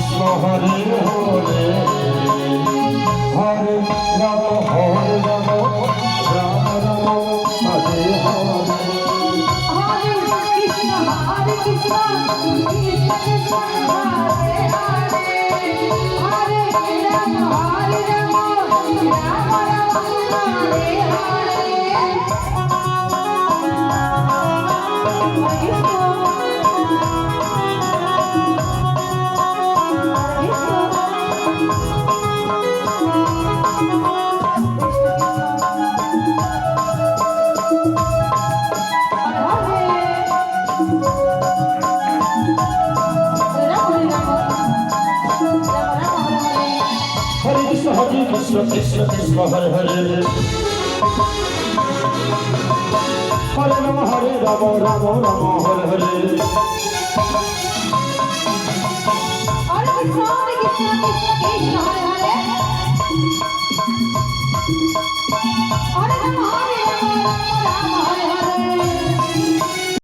Krishna Hare Hare Hare Ram Hare Ram Ram Ram Hare Hare Hare Krishna Krishna Krishna Hare Hare Hare Ram Ram Ram Hare Hare Hare Krishna Krishna Krishna Hare Hare Hare Ram Ram Ram Hare Hare Hare Krishna Krishna Hare Hare Hare Ram Ram Ram Hare